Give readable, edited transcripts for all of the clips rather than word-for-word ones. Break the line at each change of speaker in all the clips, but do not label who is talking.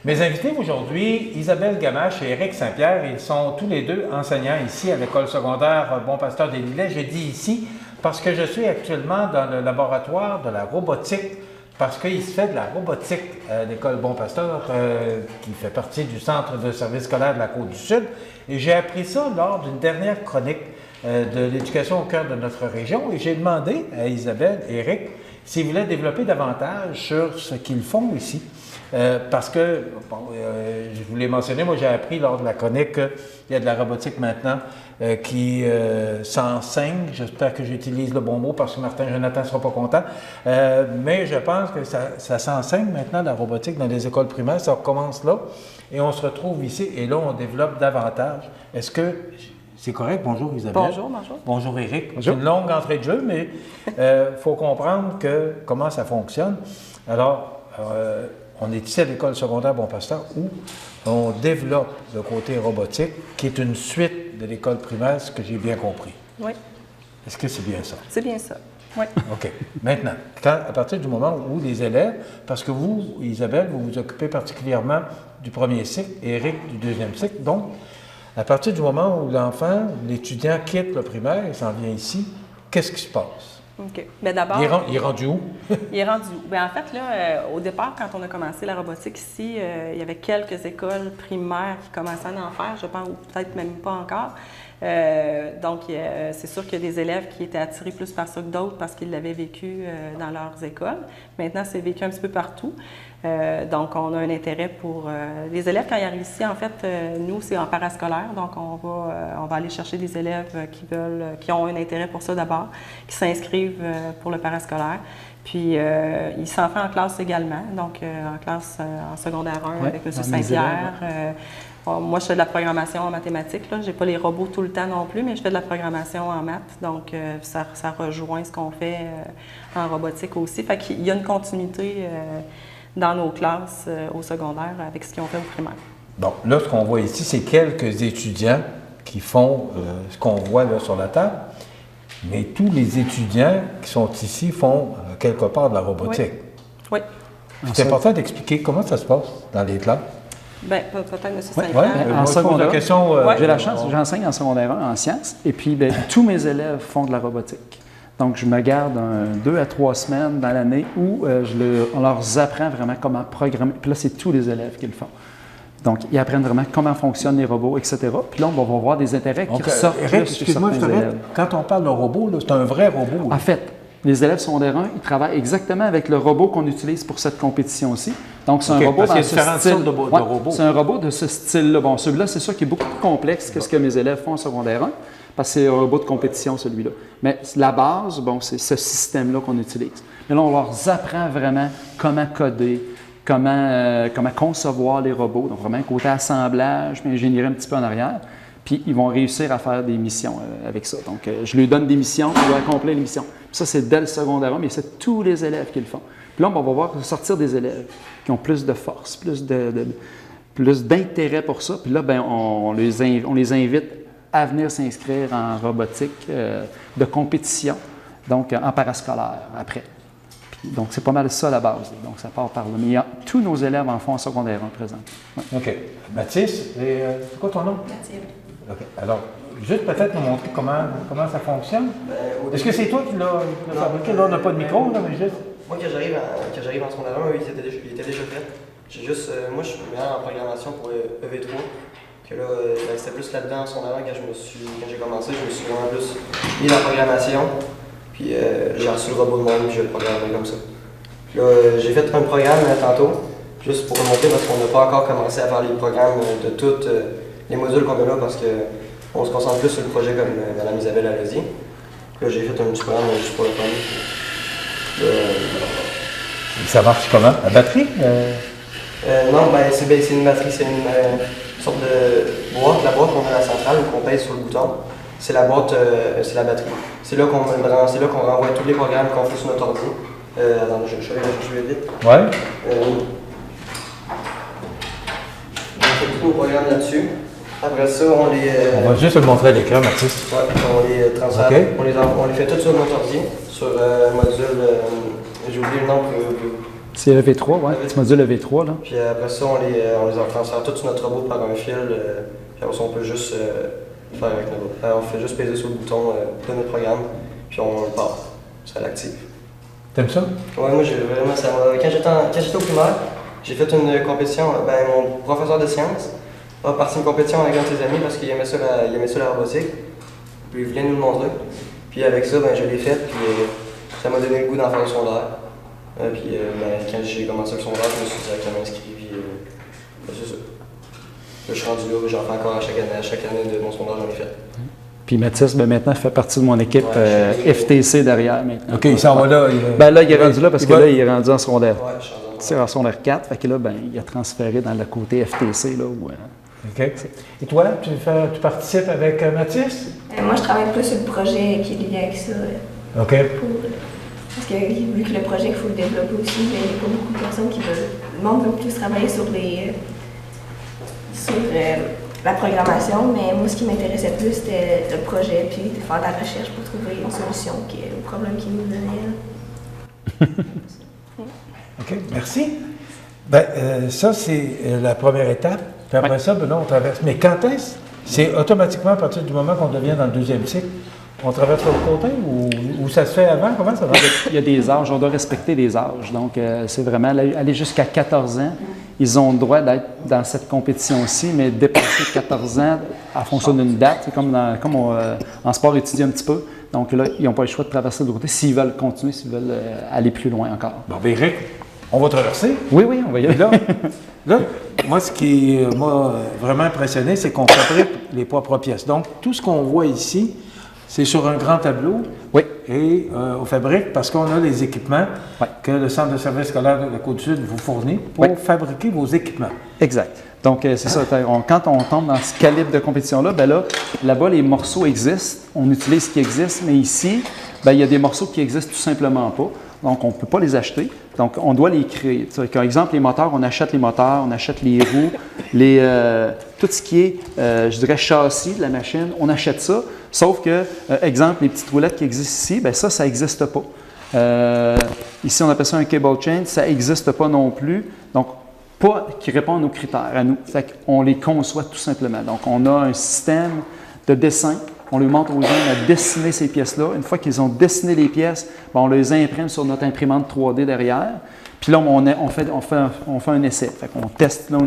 Mes invités aujourd'hui, Isabelle Gamache et Éric Saint-Pierre, ils sont tous les deux enseignants ici à l'école secondaire Bon Pasteur des Lilets. Je dis ici parce que je suis actuellement dans le laboratoire de la robotique, parce qu'il se fait de la robotique à l'école Bon Pasteur, qui fait partie du centre de service scolaire de la Côte-du-Sud. Et j'ai appris ça lors d'une dernière chronique de l'éducation au cœur de notre région. Et j'ai demandé à Isabelle et Éric s'ils voulaient développer davantage sur ce qu'ils font ici. Parce que, bon, je vous l'ai mentionné, moi j'ai appris lors de la chronique qu'il y a de la robotique maintenant qui s'enseigne. J'espère que j'utilise le bon mot parce que Martin Jonathan ne sera pas content. Mais je pense que ça s'enseigne maintenant, la robotique, dans les écoles primaires. Ça commence là et on se retrouve ici et là on développe davantage. Est-ce que c'est correct? Bonjour Isabelle.
Bonjour, bonjour.
Bonjour Éric. C'est une longue entrée de jeu, mais il faut comprendre comment ça fonctionne. Alors, on est ici à l'école secondaire Bon Pasteur où on développe le côté robotique qui est une suite de l'école primaire, ce que j'ai bien compris.
Oui.
Est-ce que c'est bien ça?
C'est bien ça, oui.
OK. Maintenant, à partir du moment où les élèves, parce que vous, Isabelle, vous vous occupez particulièrement du premier cycle et Éric du deuxième cycle, donc à partir du moment où l'enfant, l'étudiant quitte le primaire et s'en vient ici, qu'est-ce qui se passe?
OK. Bien, d'abord.
Il est rendu où?
Il est rendu où? Bien, en fait, là, au départ, quand on a commencé la robotique ici, il y avait quelques écoles primaires qui commençaient à en faire, je pense, ou peut-être même pas encore. Donc, c'est sûr qu'il y a des élèves qui étaient attirés plus par ça que d'autres parce qu'ils l'avaient vécu dans leurs écoles. Maintenant, c'est vécu un petit peu partout. Donc, on a un intérêt pour les élèves. Quand ils arrivent ici, en fait, nous, c'est en parascolaire. Donc, on va aller chercher des élèves qui ont un intérêt pour ça d'abord, qui s'inscrivent pour le parascolaire. Puis, ils s'en font en classe également. Donc, en classe en secondaire 1 avec M. Saint-Pierre. Moi, je fais de la programmation en mathématiques. Je n'ai pas les robots tout le temps non plus, mais je fais de la programmation en maths. Donc, ça rejoint ce qu'on fait en robotique aussi. Fait qu'il y a une continuité dans nos classes au secondaire avec ce qu'ils ont fait au primaire.
Bon, là, ce qu'on voit ici, c'est quelques étudiants qui font ce qu'on voit là sur la table, mais tous les étudiants qui sont ici font quelque part de la robotique.
Oui.
C'est important d'expliquer comment ça se passe dans les classes.
Bien, peut-être M. Saint-Pierre.
En secondaire, j'ai la chance,
Ouais.
j'enseigne en secondaire 1 en sciences, et puis bien, tous mes élèves font de la robotique. Donc, je me garde 2 à 3 semaines dans l'année où on leur apprend vraiment comment programmer. Puis là, c'est tous les élèves qui le font. Donc, ils apprennent vraiment comment fonctionnent les robots, etc. Puis là, on va voir des intérêts qui ressortent
Éric,
chez
excuse-moi,
certains élèves.
quand on parle de robot, c'est un vrai robot. Là.
En fait, les élèves secondaire 1, ils travaillent exactement avec le robot qu'on utilise pour cette compétition-ci. Donc, c'est un robot dans ce style.
Robots.
C'est un robot de ce style-là. Bon, celui-là, c'est sûr qu'il est beaucoup plus complexe que ce que mes élèves font en secondaire 1, parce que c'est un robot de compétition, celui-là. Mais la base, bon, c'est ce système-là qu'on utilise. Mais là, on leur apprend vraiment comment coder, comment concevoir les robots. Donc, vraiment, côté assemblage, puis ingénierie un petit peu en arrière. Puis, ils vont réussir à faire des missions avec ça. Donc, je lui donne des missions, ils doivent accomplir les missions. Puis ça, c'est dès le secondaire 1, mais c'est tous les élèves qui le font. Puis là, on va voir sortir des élèves qui ont plus de force, plus d'intérêt pour ça. Puis là, bien, on les invite à venir s'inscrire en robotique de compétition, donc en parascolaire après. Puis, donc, c'est pas mal ça la base. Donc, ça part par là. Mais tous nos élèves en font en secondaire 1 présent. Ouais.
OK. Mathis, c'est quoi ton nom?
Mathilde.
OK. Alors, juste peut-être nous montrer comment ça fonctionne. Est-ce que c'est toi qui l'as fabriqué? Là, on n'a pas de micro, là, mais juste...
Moi, quand j'arrive en secondaire 1, il était déjà fait. Moi, je suis meilleur en programmation pour EV3. Que là, c'était plus là-dedans en secondaire 1 quand j'ai commencé. Je me suis vraiment plus mis dans la programmation. Puis j'ai reçu le robot de monde, puis je le programmais comme ça. Puis là, j'ai fait un programme tantôt, juste pour vous montrer, parce qu'on n'a pas encore commencé à faire les programmes de tous les modules qu'on a là, parce qu'on se concentre plus sur le projet comme Mme Isabelle a dit. Là, j'ai fait un petit programme juste pour le fun.
Ça marche comment? La batterie?
Non, c'est une batterie, c'est une sorte de boîte. La boîte qu'on a à la centrale, qu'on pèse sur le bouton, c'est la boîte, c'est la batterie. C'est là qu'on renvoie tous les programmes qu'on fait sur notre ordi. Attends, je vais vite.
Ouais.
On fait tous nos programmes là-dessus. Après ça,
on va juste le montrer à l'écran, Mathis.
Ouais, on les transfère. Okay. On les fait tous sur notre ordi, sur module. J'ai oublié le nom
C'est le V3, ouais. Tu m'as dit le V3, là.
Puis après ça, on les transfère tout sur notre robot par un fil. Puis après ça, on peut juste faire avec notre robot. On fait juste peser sur le bouton de notre programme, puis on le part. Ça l'active.
T'aimes ça?
Ouais, moi, j'ai vraiment ça. Quand j'étais au primaire, j'ai fait une compétition. Ben, mon professeur de sciences a parti une compétition avec un de ses amis parce qu'il aimait ça la robotique. Puis il voulait nous le montrer. Puis avec ça, ben, je l'ai fait, puis ça m'a donné le goût d'en faire le secondaire. Ben, quand j'ai commencé le secondaire, je me suis directement inscrit, puis ben, c'est ça. Là, je suis rendu là, j'en fais encore à chaque année de mon secondaire, j'en ai fait.
Puis Mathis, ben, maintenant, fait partie de mon équipe FTC derrière maintenant.
OK, il s'en va là.
Ben là, il est rendu là parce que là, il est rendu en secondaire.
Ouais, je suis rendu
C'est en secondaire 4, fait que là, ben, il a transféré dans le côté FTC, là, où,
OK. Et toi, tu participes avec Mathis?
Moi, je travaille plus sur le projet qui est lié avec ça.
OK.
Parce que vu que le projet, il faut le développer aussi, il n'y a pas beaucoup de personnes qui veulent. Le monde veut plus travailler sur la programmation, mais moi, ce qui m'intéressait plus, c'était le projet, puis faire de la recherche pour trouver une solution au problème qui nous donnait.
OK, merci. Ben, ça, c'est la première étape. Puis après ça, ben là, on traverse. Mais quand est-ce? C'est automatiquement à partir du moment qu'on devient dans le deuxième cycle. On traverse l'autre côté ou ça se fait avant? Comment ça va?
il y a des âges, on doit respecter les âges. Donc, c'est vraiment aller jusqu'à 14 ans. Ils ont le droit d'être dans cette compétition-ci, mais dépasser 14 ans en fonction d'une date, c'est comme en sport étudié un petit peu. Donc là, ils n'ont pas le choix de traverser de l'autre côté s'ils veulent continuer, s'ils veulent aller plus loin encore.
Bon, bien, Eric, on va traverser.
Oui, on va y aller.
Là, moi, ce qui m'a vraiment impressionné, c'est qu'on fabrique les propres pièces. Donc, tout ce qu'on voit ici, c'est sur un grand tableau.
Oui.
Et on fabrique parce qu'on a les équipements
oui.
que le Centre de service scolaire de la Côte-du-Sud vous fournit pour fabriquer vos équipements.
Exact. Donc, c'est ça. Quand on tombe dans ce calibre de compétition-là, ben là-bas, les morceaux existent. On utilise ce qui existe, mais ici, ben, il y a des morceaux qui existent tout simplement pas. Donc, on ne peut pas les acheter. Donc, on doit les créer. Par exemple, les moteurs, on achète les moteurs, on achète les roues, tout ce qui est, je dirais, châssis de la machine, on achète ça. Sauf que, exemple, les petites roulettes qui existent ici, bien ça n'existe pas. Ici, on appelle ça un cable chain, ça n'existe pas non plus. Donc, pas qui répondent aux critères à nous. Fait qu'on les conçoit tout simplement. Donc, on a un système de dessin. On lui montre aux jeunes à dessiner ces pièces-là. Une fois qu'ils ont dessiné les pièces, bien, on les imprime sur notre imprimante 3D derrière. Puis là, on fait un essai. Fait qu'on teste là,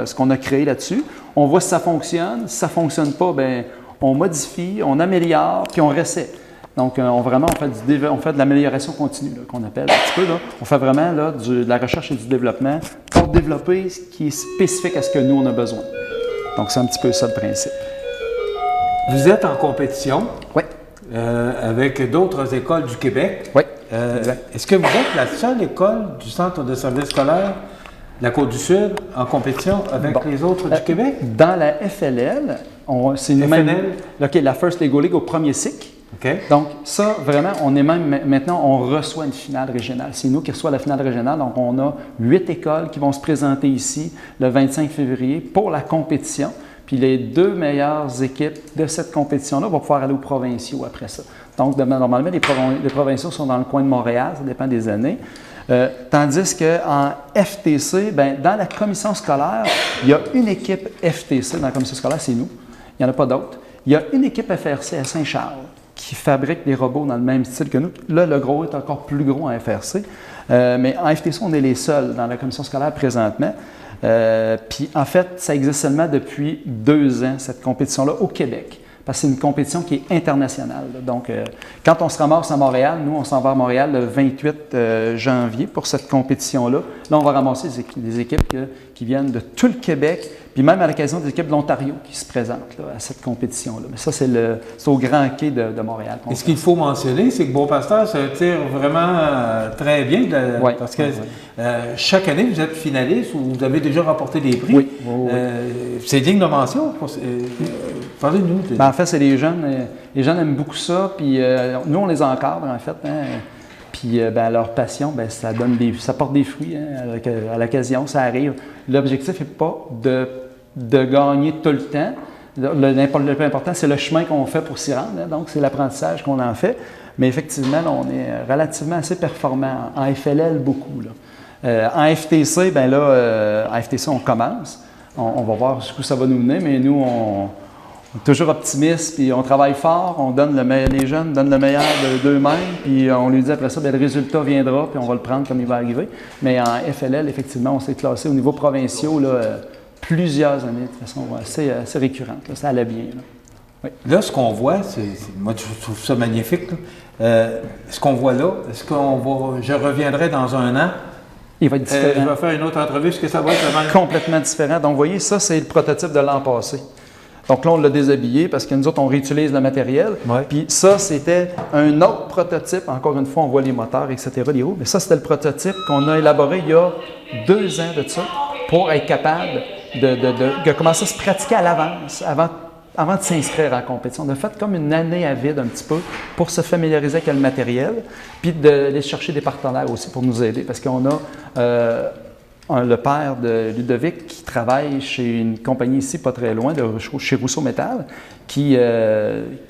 ce qu'on a créé là-dessus. On voit si ça fonctionne. Si ça ne fonctionne pas, bien, on modifie, on améliore, puis on réessaie. Donc, on fait de l'amélioration continue, qu'on appelle un petit peu. Là. On fait vraiment là, de la recherche et du développement pour développer ce qui est spécifique à ce que nous, on a besoin. Donc, c'est un petit peu ça le principe.
Vous êtes en compétition
oui.
Avec d'autres écoles du Québec.
Oui.
Est-ce que vous êtes la seule école du Centre de service scolaire de la Côte-du-Sud en compétition avec les autres du Québec?
Dans la FLL, c'est nous-mêmes. La First Lego League au premier cycle.
Okay.
Donc, ça, vraiment, on est même maintenant, on reçoit une finale régionale. C'est nous qui reçoit la finale régionale. Donc, on a 8 écoles qui vont se présenter ici le 25 février pour la compétition. Puis les 2 meilleures équipes de cette compétition-là vont pouvoir aller aux provinciaux après ça. Donc, normalement, les provinciaux sont dans le coin de Montréal, ça dépend des années. Tandis qu'en FTC, bien, dans la commission scolaire, il y a une équipe FTC dans la commission scolaire, c'est nous. Il n'y en a pas d'autres. Il y a une équipe FRC à Saint-Charles qui fabrique des robots dans le même style que nous. Là, le gros est encore plus gros en FRC. Mais en FTC, on est les seuls dans la commission scolaire présentement. Puis en fait, ça existe seulement depuis 2 ans, cette compétition-là, au Québec. Parce que c'est une compétition qui est internationale. Donc, quand on se ramasse à Montréal, nous, on s'en va à Montréal le 28 janvier pour cette compétition-là. Là, on va ramasser des équipes qui viennent de tout le Québec, puis même à l'occasion des équipes de l'Ontario qui se présentent là, à cette compétition-là. Mais ça, c'est au Grand Quai de Montréal.
Et ce qu'il faut mentionner, c'est que Beaupasteur se tire vraiment très bien parce que chaque année, vous êtes finaliste ou vous avez déjà remporté des prix.
Oui.
C'est digne de mention. Parlez-nous.
En fait, c'est les jeunes. Les jeunes aiment beaucoup ça, puis nous, on les encadre, en fait. Hein. Puis leur passion, ça porte des fruits hein, à l'occasion, ça arrive. L'objectif n'est pas de gagner tout le temps. Le plus important, c'est le chemin qu'on fait pour s'y rendre. Hein, donc, c'est l'apprentissage qu'on en fait. Mais effectivement, là, on est relativement assez performant. En FLL, beaucoup. Là. En FTC, ben là, en FTC, on commence. On va voir jusqu'où ça va nous mener, mais nous, on est toujours optimistes, puis on travaille fort, on donne les jeunes donnent le meilleur d'eux-mêmes, puis on lui dit après ça, bien, le résultat viendra, puis on va le prendre comme il va arriver. Mais en FLL, effectivement, on s'est classé au niveau provincial plusieurs années de façon assez récurrente. Là, ça allait bien. Là. Oui.
Là, ce qu'on voit, moi je trouve ça magnifique. Ce qu'on voit là, je reviendrai dans un an.
Il va être différent.
Je vais faire une autre entrevue, est-ce que ça va être le même?
Complètement différent. Donc, vous voyez, ça, c'est le prototype de l'an passé. Donc là, on l'a déshabillé parce que nous autres, on réutilise le matériel.
Ouais.
Puis ça, c'était un autre prototype. Encore une fois, on voit les moteurs, etc., les roues. Mais ça, c'était le prototype qu'on a élaboré il y a 2 ans de ça pour être capable de commencer à se pratiquer à l'avance, avant de s'inscrire en compétition. On a fait comme une année à vide un petit peu pour se familiariser avec le matériel, puis d'aller chercher des partenaires aussi pour nous aider. Parce qu'on a le père de Ludovic qui travaille chez une compagnie ici, pas très loin, chez Rousseau Métal, qui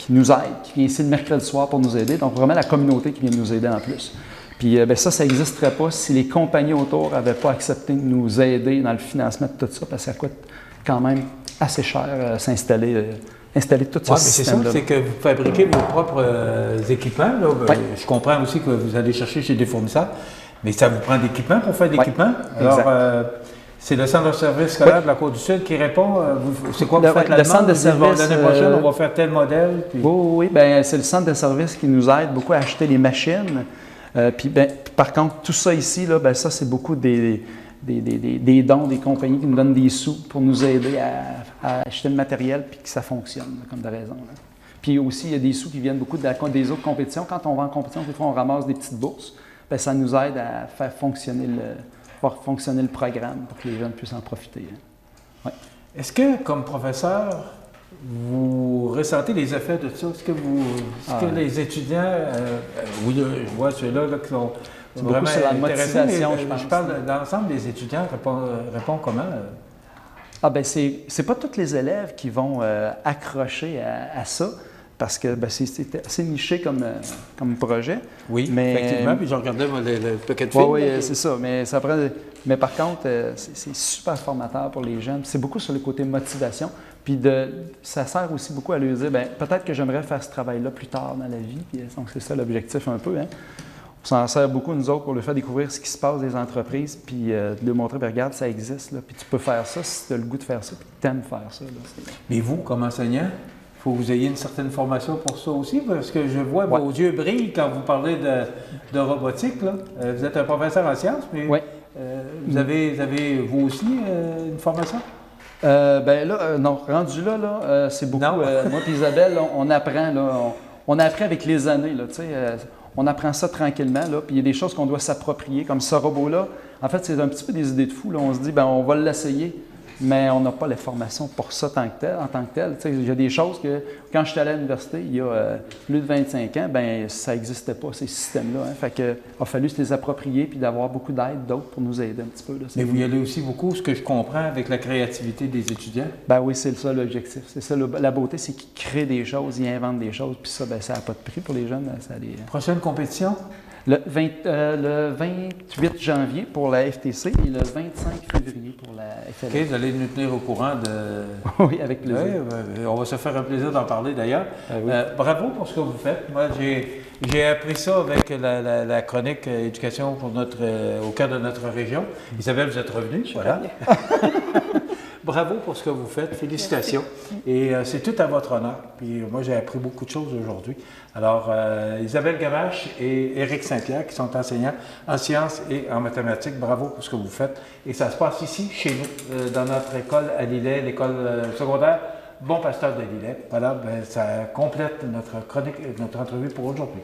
nous aide, qui vient ici le mercredi soir pour nous aider. Donc vraiment la communauté qui vient nous aider en plus. Puis ça n'existerait pas si les compagnies autour n'avaient pas accepté de nous aider dans le financement de tout ça, parce que ça coûte quand même assez cher s'installer tout ce système-là.
C'est que vous fabriquez vos propres équipements. Là. Je comprends aussi que vous allez chercher chez des fournisseurs, mais ça vous prend d'équipements pour faire d'équipements. Alors, c'est le centre de service scolaire de la Côte-du-Sud qui répond. C'est quoi vous faites
le centre de service,
l'année prochaine, on va faire tel modèle. Puis...
Oui, c'est le centre de service qui nous aide beaucoup à acheter les machines. Par contre, tout ça ici, là, ça, c'est beaucoup des dons des compagnies qui nous donnent des sous pour nous aider à acheter le matériel puis que ça fonctionne, comme de raison. Là. Puis aussi, il y a des sous qui viennent beaucoup des autres compétitions. Quand on va en compétition, des fois, on ramasse des petites bourses. Ça nous aide à faire fonctionner le programme pour que les jeunes puissent en profiter. Hein. Ouais.
Est-ce que, comme professeur, vous ressentez les effets de ça? Est-ce que les étudiants, oui, je vois ceux-là qui sont vraiment
sur la motivation,
je pense. Je parle de l'ensemble des étudiants, répond comment?
C'est pas tous les élèves qui vont accrocher à ça, parce que c'est assez niché comme projet.
Oui,
mais,
effectivement, puis je regardais le paquet de films.
Oui, c'est ça, mais par contre, c'est super formateur pour les jeunes. C'est beaucoup sur le côté motivation, puis ça sert aussi beaucoup à leur dire, peut-être que j'aimerais faire ce travail-là plus tard dans la vie, puis, donc c'est ça l'objectif un peu, hein. On s'en sert beaucoup, nous autres, pour leur faire découvrir ce qui se passe des entreprises, puis de leur montrer, regarde, ça existe, là, puis tu peux faire ça si tu as le goût de faire ça, puis tu aimes faire ça. Là.
Mais vous, comme enseignant, il faut que vous ayez une certaine formation pour ça aussi, parce que je vois vos yeux brillent quand vous parlez de robotique. Là. Vous êtes un professeur en sciences, mais vous avez vous aussi une formation?
Non, rendu là, c'est beaucoup. Moi et Isabelle, là, on apprend, on apprend avec les années, là, tu sais. On apprend ça tranquillement, là, puis il y a des choses qu'on doit s'approprier, comme ce robot-là. En fait, c'est un petit peu des idées de fou. Là. On se dit, on va l'essayer, mais on n'a pas la formation pour ça en tant que tel. Il y a des choses que, quand je suis allé à l'université, il y a plus de 25 ans, ça n'existait pas, ces systèmes-là. Hein. Fait que, il a fallu se les approprier puis d'avoir beaucoup d'aide d'autres pour nous aider un petit peu. Là.
Mais vous y allez aussi beaucoup, ce que je comprends, avec la créativité des étudiants?
Oui, c'est ça l'objectif. C'est ça, la beauté, c'est qu'ils créent des choses, ils inventent des choses, puis ça n'a pas de prix pour les jeunes.
Prochaine compétition?
Le 28 janvier pour la FTC et le 25 février pour la FLL.
OK, vous allez nous tenir au courant de...
Oui, avec plaisir.
Oui, on va se faire un plaisir d'en parler d'ailleurs. Oui. Bravo pour ce que vous faites. Moi, j'ai appris ça avec la chronique éducation au cœur de notre région. Isabelle, vous êtes revenue. Voilà. Bravo pour ce que vous faites. Félicitations. Et c'est tout à votre honneur. Puis moi, j'ai appris beaucoup de choses aujourd'hui. Alors, Isabelle Gamache et Éric Saint-Pierre, qui sont enseignants en sciences et en mathématiques, bravo pour ce que vous faites. Et ça se passe ici, chez nous, dans notre école à Lillet, l'école secondaire Bon Pasteur de Lillet. Voilà, ça complète notre chronique, notre entrevue pour aujourd'hui.